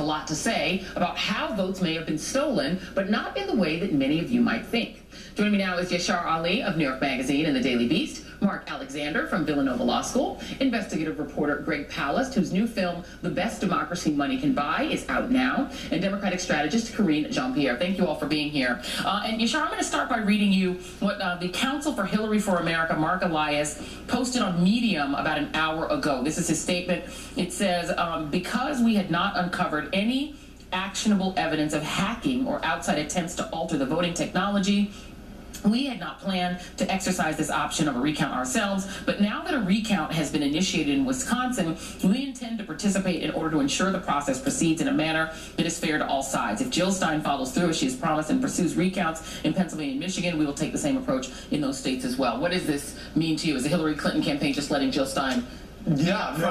a lot to say about how votes may have been stolen, but not in the way that many of you might think. Joining me now is Yashar Ali of New York Magazine and the Daily Beast, Mark Alexander from Villanova Law School, investigative reporter Greg Palast, whose new film, The Best Democracy Money Can Buy, is out now, and Democratic strategist Karine Jean-Pierre. Thank you all for being here. And Yashar, I'm going to start by reading you what the Counsel for Hillary for America, Mark Elias, posted on Medium about an hour ago. This is his statement. It says, because we had not uncovered any actionable evidence of hacking or outside attempts to alter the voting technology, we had not planned to exercise this option of a recount ourselves, but now that a recount has been initiated in Wisconsin, we intend to participate in order to ensure the process proceeds in a manner that is fair to all sides. If Jill Stein follows through as she has promised and pursues recounts in Pennsylvania and Michigan, we will take the same approach in those states as well. What does this mean to you? Is the Hillary Clinton campaign just letting Jill Stein? Yeah, no,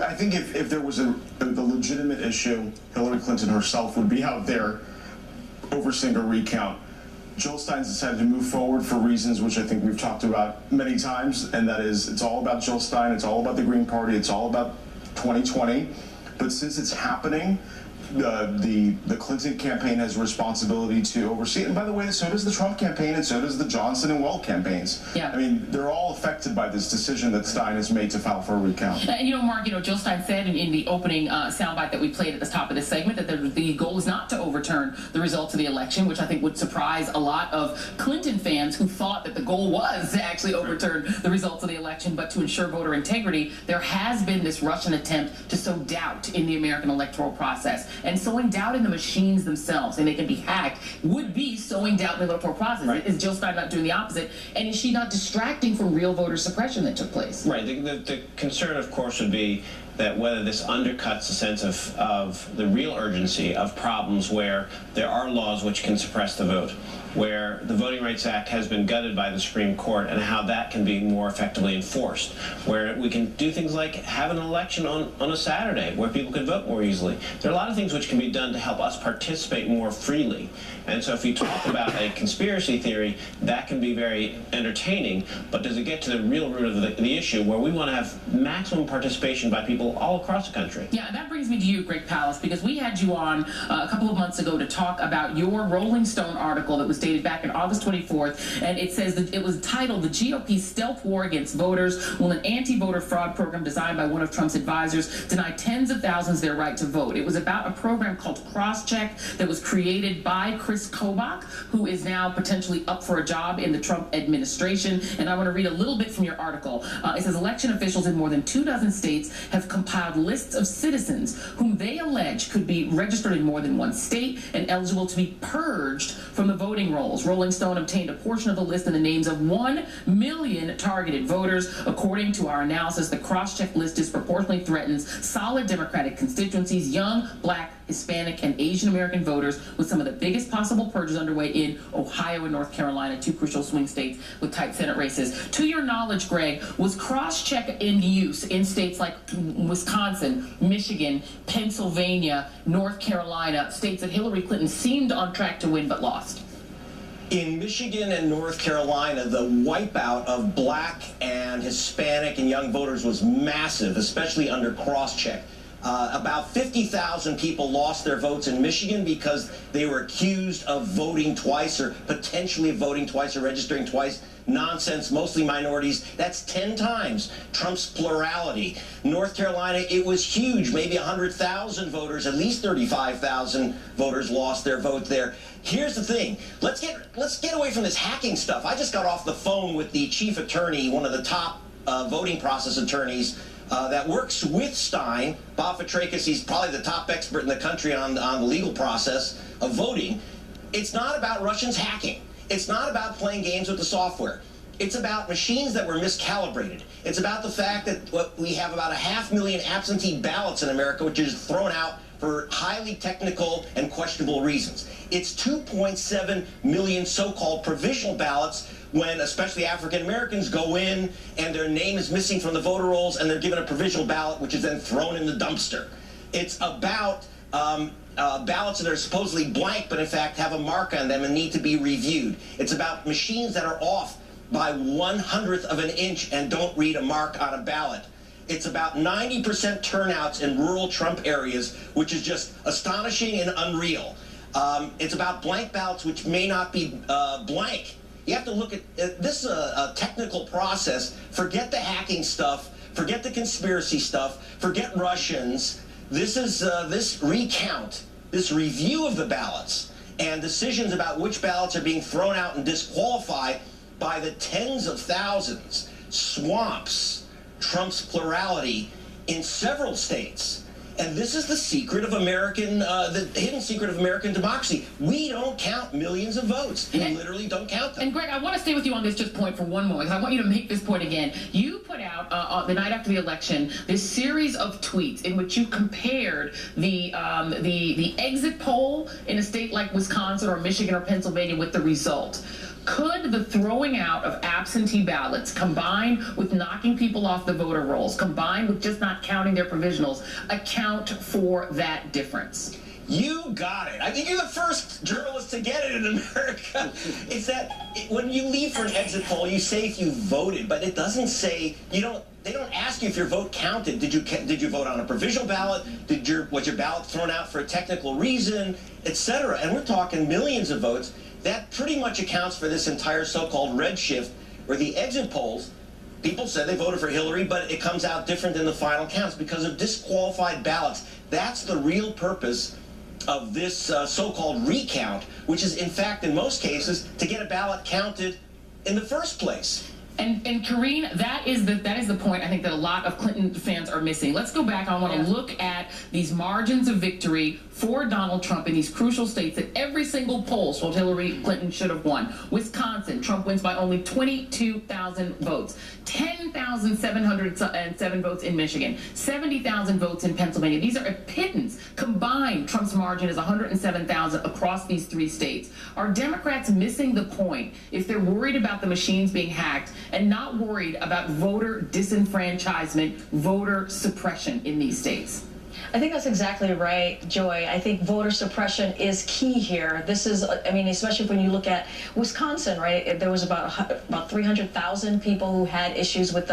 I think if there was the legitimate issue, Hillary Clinton herself would be out there overseeing a recount. Jill Stein's decided to move forward for reasons which I think we've talked about many times, and that is it's all about Jill Stein, it's all about the Green Party, it's all about 2020. But since it's happening, the Clinton campaign has a responsibility to oversee it. And by the way, so does the Trump campaign, and so does the Johnson and Weld campaigns. Yeah. I mean, they're all affected by this decision that Stein has made to file for a recount. And Mark, Jill Stein said in the opening soundbite that we played at the top of this segment that the goal is not to overturn the results of the election, which I think would surprise a lot of Clinton fans who thought that the goal was to actually overturn the results of the election, but to ensure voter integrity. There has been this Russian attempt to sow doubt in the American electoral process. And sowing doubt in the machines themselves, and they can be hacked, would be sowing doubt in the electoral process. Right. Is Jill Stein not doing the opposite? And is she not distracting from real voter suppression that took place? Right. The concern, of course, would be that whether this undercuts the sense of the real urgency of problems where there are laws which can suppress the vote, where the Voting Rights Act has been gutted by the Supreme Court, and how that can be more effectively enforced, where we can do things like have an election on a Saturday where people can vote more easily. There are a lot of things which can be done to help us participate more freely. And so if you talk about a conspiracy theory, that can be very entertaining, but does it get to the real root of the issue where we want to have maximum participation by people all across the country? Yeah, that brings me to you, Greg Palast, because we had you on a couple of months ago to talk about your Rolling Stone article that was dated back on August 24th, and it says that it was titled "The GOP's Stealth War Against Voters Will an Anti-Voter Fraud Program Designed by One of Trump's Advisors Deny Tens of Thousands Their Right to Vote." It was about a program called Crosscheck that was created by Chris Kobach, who is now potentially up for a job in the Trump administration. And I want to read a little bit from your article. It says election officials in more than 24 states have compiled lists of citizens whom they allege could be registered in more than one state and eligible to be purged from the voting rolls. Rolling Stone obtained a portion of the list in the names of 1 million targeted voters. According to our analysis, the crosscheck list disproportionately threatens solid Democratic constituencies, young, Black, Hispanic, and Asian American voters, with some of the biggest possible purges underway in Ohio and North Carolina, two crucial swing states with tight Senate races. To your knowledge, Greg, was crosscheck in use in states like Wisconsin, Michigan, Pennsylvania, North Carolina, states that Hillary Clinton seemed on track to win but lost? In Michigan and North Carolina, the wipeout of Black and Hispanic and young voters was massive, especially under crosscheck. About 50,000 people lost their votes in Michigan because they were accused of voting twice or potentially voting twice or registering twice. Nonsense, mostly minorities. That's 10 times Trump's plurality. North Carolina, it was huge. Maybe 100,000 voters, at least 35,000 voters lost their vote there. Here's the thing. Let's get away from this hacking stuff. I just got off the phone with the chief attorney, one of the top voting process attorneys that works with Stein, Bob Fitrakis. He's probably the top expert in the country on the legal process of voting. It's not about Russians hacking. It's not about playing games with the software. It's about machines that were miscalibrated. It's about the fact that we have about 500,000 absentee ballots in America, which is thrown out for highly technical and questionable reasons. It's 2.7 million so-called provisional ballots when especially African Americans go in and their name is missing from the voter rolls and they're given a provisional ballot which is then thrown in the dumpster. It's about ballots that are supposedly blank but in fact have a mark on them and need to be reviewed. It's about machines that are off by 1/100th of an inch and don't read a mark on a ballot. It's about 90% turnouts in rural Trump areas, which is just astonishing and unreal. It's about blank ballots, which may not be blank. You have to look at this is a technical process. Forget the hacking stuff. Forget the conspiracy stuff. Forget Russians. This is this recount, this review of the ballots, and decisions about which ballots are being thrown out and disqualified by the tens of thousands, swamps Trump's plurality in several states. And this is the secret of American, the hidden secret of American democracy. We don't count millions of votes. We literally don't count them. And Greg, I want to stay with you on this just point for one moment. I want you to make this point again. You put out the night after the election this series of tweets in which you compared the exit poll in a state like Wisconsin or Michigan or Pennsylvania with the result. Could the throwing out of absentee ballots, combined with knocking people off the voter rolls, combined with just not counting their provisionals, account for that difference? You got it. I think you're the first journalist to get it in America. It's that when you leave for an exit poll, you say if you voted, but it doesn't say you don't. They don't ask you if your vote counted. Did you vote on a provisional ballot? Was your ballot thrown out for a technical reason, etc.? And we're talking millions of votes. That pretty much accounts for this entire so-called redshift, where the exit polls, people said they voted for Hillary, but it comes out different than the final counts because of disqualified ballots. That's the real purpose of this so-called recount, which is, in fact, in most cases, to get a ballot counted in the first place. And Karine, that is the point I think that a lot of Clinton fans are missing. Let's go back. I want to look at these margins of victory for Donald Trump in these crucial states that every single poll showed Hillary Clinton should have won. Wisconsin, Trump wins by only 22,000 votes. 10,707 votes in Michigan. 70,000 votes in Pennsylvania. These are a pittance. Combined, Trump's margin is 107,000 across these three states. Are Democrats missing the point if they're worried about the machines being hacked and not worried about voter disenfranchisement, voter suppression in these states? I think that's exactly right, Joy. I think voter suppression is key here. This is, I mean, especially when you look at Wisconsin, right? There was about 300,000 people who had issues with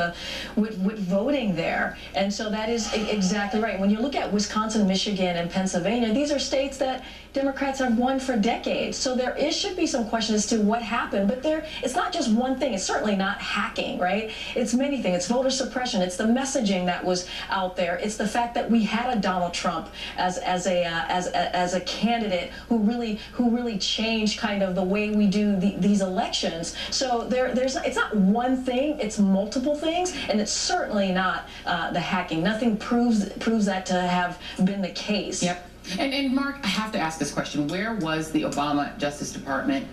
voting there, and so that is exactly right. When you look at Wisconsin, Michigan, and Pennsylvania, these are states that Democrats have won for decades. So there should be some question as to what happened, but it's not just one thing. It's certainly not hacking, right? It's many things. It's voter suppression. It's the messaging that was out there. It's the fact that we had a Donald Trump as a candidate who really changed kind of the way we do these elections. So it's not one thing. It's multiple things, and it's certainly not the hacking. Nothing proves that to have been the case. Yep. And Mark, I have to ask this question. Where was the Obama Justice Department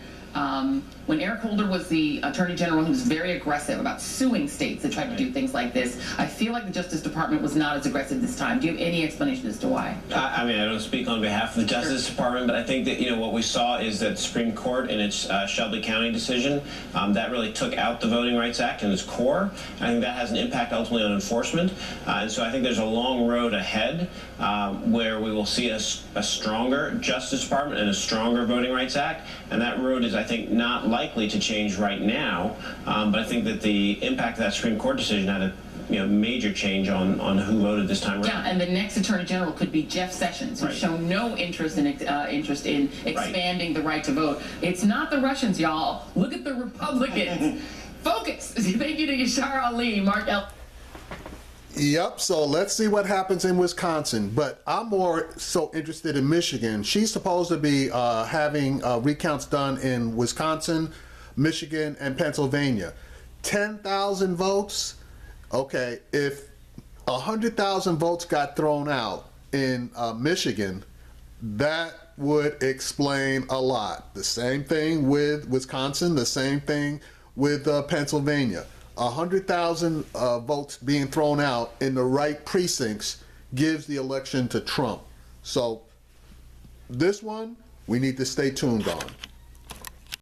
when Eric Holder was the Attorney General? He was very aggressive about suing states that tried to do things like this. I feel like the Justice Department was not as aggressive this time. Do you have any explanation as to why? I mean, I don't speak on behalf of the Justice Department, but I think that, what we saw is that the Supreme Court in its Shelby County decision, that really took out the Voting Rights Act in its core. I think that has an impact ultimately on enforcement. And so I think there's a long road ahead where we will see a stronger Justice Department and a stronger Voting Rights Act. And that road is, I think, not likely to change right now. But I think that the impact of that Supreme Court decision had a major change on who voted this time around. Yeah, and the next Attorney General could be Jeff Sessions, who's shown no interest in expanding the right to vote. It's not the Russians, y'all. Look at the Republicans. Focus. Thank you to Yashar Ali, Mark L. Yep, so let's see what happens in Wisconsin. But I'm more so interested in Michigan. She's supposed to be having recounts done in Wisconsin, Michigan, and Pennsylvania. 10,000 votes. Okay, if 100,000 votes got thrown out in Michigan, that would explain a lot. The same thing with Wisconsin, the same thing with Pennsylvania. 100,000 votes being thrown out in the right precincts gives the election to Trump. So this one, we need to stay tuned on.